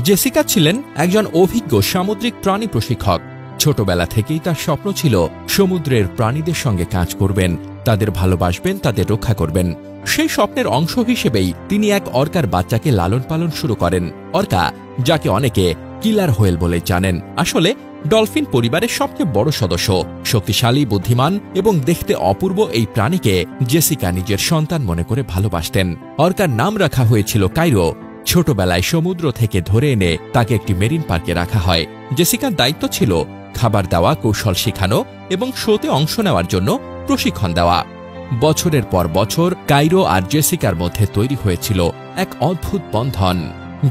Jessica ছিলেন একজন অভিজ্ঞ সামুদ্রিক প্রাণী প্রশিক্ষক। ছোটবেলা থেকেই তার স্বপ্ন ছিল সমুদ্রের প্রাণীদের সঙ্গে কাজ করবেন, তাদের ভালোবাসবেন, তাদের রক্ষা করবেন। সেই স্বপ্নের অংশ হিসেবেই তিনি এক অর্কার বাচ্চাকে লালন পালন শুরু করেন। অর্কা, যাকে অনেকে কিলার হোয়েল বলে জানেন, আসলে ডলফিন পরিবারের সবচেয়ে বড় সদস্য। শক্তিশালী, বুদ্ধিমান এবং দেখতে অপূর্ব এই প্রাণীকে জেসিকা নিজের সন্তান মনে করে ভালোবাসতেন। অর্কার নাম রাখা হয়েছিল কাইরো। ছোটবেলায় সমুদ্র থেকে ধরে এনে তাকে একটি মেরিন পার্কে রাখা হয়। জেসিকার দায়িত্ব ছিল খাবার দেওয়া, কৌশল শেখানো এবং শোতে অংশ নেওয়ার জন্য প্রশিক্ষণ দেওয়া। বছরের পর বছর কাইরো আর জেসিকার মধ্যে তৈরি হয়েছিল এক অদ্ভুত বন্ধন।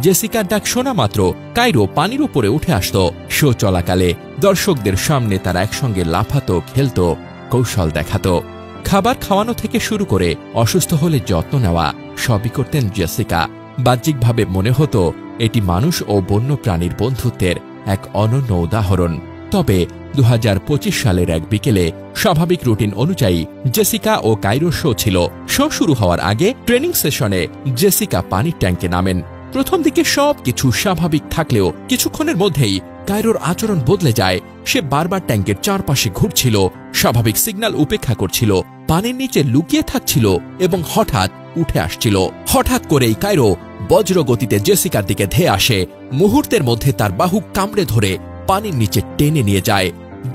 জেসিকার ডাক শোনা মাত্র কাইরো পানির উপরে উঠে আসত। শো চলাকালে দর্শকদের সামনে তারা একসঙ্গে লাফাতো, খেলত, কৌশল দেখাত। খাবার খাওয়ানো থেকে শুরু করে অসুস্থ হলে যত্ন নেওয়া সবই করতেন জেসিকা। বাহ্যিকভাবে মনে হতো এটি মানুষ ও বন্যপ্রাণীর বন্ধুত্বের এক অনন্য উদাহরণ। তবে 2025 সালের এক বিকেলে স্বাভাবিক রুটিন অনুযায়ী জেসিকা ও কাইরো শো ছিল। শো শুরু হওয়ার আগে ট্রেনিং সেশনে জেসিকা পানির ট্যাঙ্কে নামেন। প্রথম দিকে সবকিছু স্বাভাবিক থাকলেও কিছুক্ষণের মধ্যেই কাইরোর আচরণ বদলে যায়। সে বারবার ট্যাঙ্কের চারপাশে ঘুরছিল, স্বাভাবিক সিগন্যাল উপেক্ষা করছিল, পানির নিচে লুকিয়ে থাকছিল এবং হঠাৎ উঠে আসছিল। হঠাৎ করেই কাইরো বজ্র গতিতে জেসিকার দিকে ধেয়ে আসে। মুহূর্তের মধ্যে তার বাহু কামড়ে ধরে পানির নিচে টেনে নিয়ে যায়।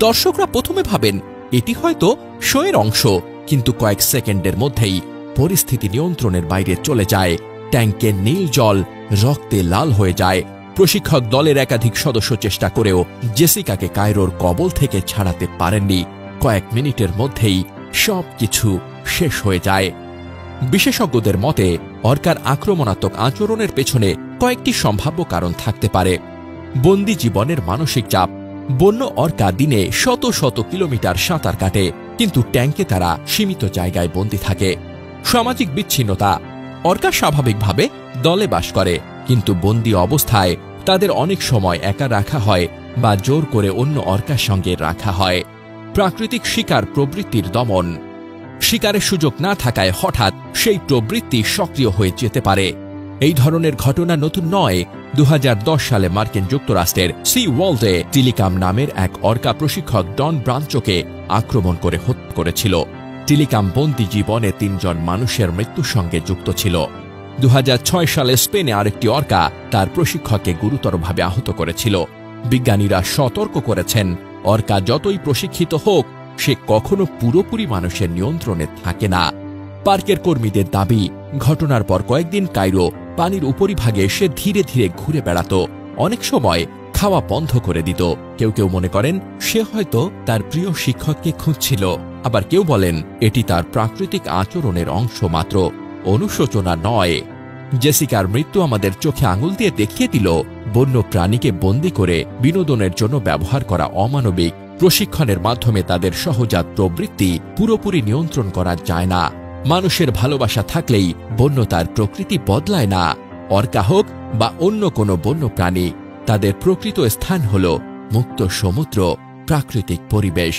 দর্শকরা প্রথমে ভাবেন এটি হয়তো শোয়ের অংশ, কিন্তু কয়েক সেকেন্ডের মধ্যেই পরিস্থিতি নিয়ন্ত্রণের বাইরে চলে যায়। ট্যাঙ্কের নীল জল রক্তে লাল হয়ে যায়। প্রশিক্ষক দলের একাধিক সদস্য চেষ্টা করেও জেসিকাকে কায়রোর কবল থেকে ছাড়াতে পারেননি। কয়েক মিনিটের মধ্যেই সবকিছু শেষ হয়ে যায়। বিশেষজ্ঞদের মতে অর্কার আক্রমণাত্মক আচরণের পেছনে কয়েকটি সম্ভাব্য কারণ থাকতে পারে। বন্দি জীবনের মানসিক চাপ। বন্য অর্কা দিনে শত শত কিলোমিটার সাঁতার কাটে, কিন্তু ট্যাঙ্কে তারা সীমিত জায়গায় বন্দী থাকে। সামাজিক বিচ্ছিন্নতা। অর্কা স্বাভাবিকভাবে দলে বাস করে, কিন্তু বন্দী অবস্থায় তাদের অনেক সময় একা রাখা হয় বা জোর করে অন্য অর্কার সঙ্গে রাখা হয়। প্রাকৃতিক শিকার প্রবৃত্তির দমন। শিকারের সুযোগ না থাকায় হঠাৎ সেই প্রবৃত্তি সক্রিয় হয়ে যেতে পারে। এই ধরনের ঘটনা নতুন নয়। 2010 সালে মার্কিন যুক্তরাষ্ট্রের সি ওয়ার্ল্ডে টিলিকাম নামের এক অর্কা প্রশিক্ষক ডন ব্রাঞ্চোকে আক্রমণ করে হত্যা করেছিল। টিলিকাম বন্দী জীবনে 3 জন মানুষের মৃত্যুর সঙ্গে যুক্ত ছিল। 2006 সালে স্পেনে আরেকটি অর্কা তার প্রশিক্ষককে গুরুতরভাবে আহত করেছিল। বিজ্ঞানীরা সতর্ক করেছেন, অর্কা যতই প্রশিক্ষিত হোক, সে কখনো পুরোপুরি মানুষের নিয়ন্ত্রণে থাকে না। পার্কের কর্মীদের দাবি, ঘটনার পর কয়েকদিন কায়রো পানির উপরিভাগে সে ধীরে ধীরে ঘুরে বেড়াত। অনেক সময় খাওয়া বন্ধ করে দিত। কেউ কেউ মনে করেন সে হয়তো তার প্রিয় শিক্ষককে খুঁজছিল, আবার কেউ বলেন এটি তার প্রাকৃতিক আচরণের অংশ মাত্র, অনুশোচনা নয়। জেসিকার মৃত্যু আমাদের চোখে আঙুল দিয়ে দেখিয়ে দিল, বন্য প্রাণীকে বন্দী করে বিনোদনের জন্য ব্যবহার করা অমানবিক। প্রশিক্ষণের মাধ্যমে তাদের সহজাত প্রবৃত্তি পুরোপুরি নিয়ন্ত্রণ করা যায় না। মানুষের ভালোবাসা থাকলেই বন্য তার প্রকৃতি বদলায় না। অর্কা হোক বা অন্য কোনো বন্য প্রাণী, তাদের প্রকৃত স্থান হল মুক্ত সমুদ্র, প্রাকৃতিক পরিবেশ।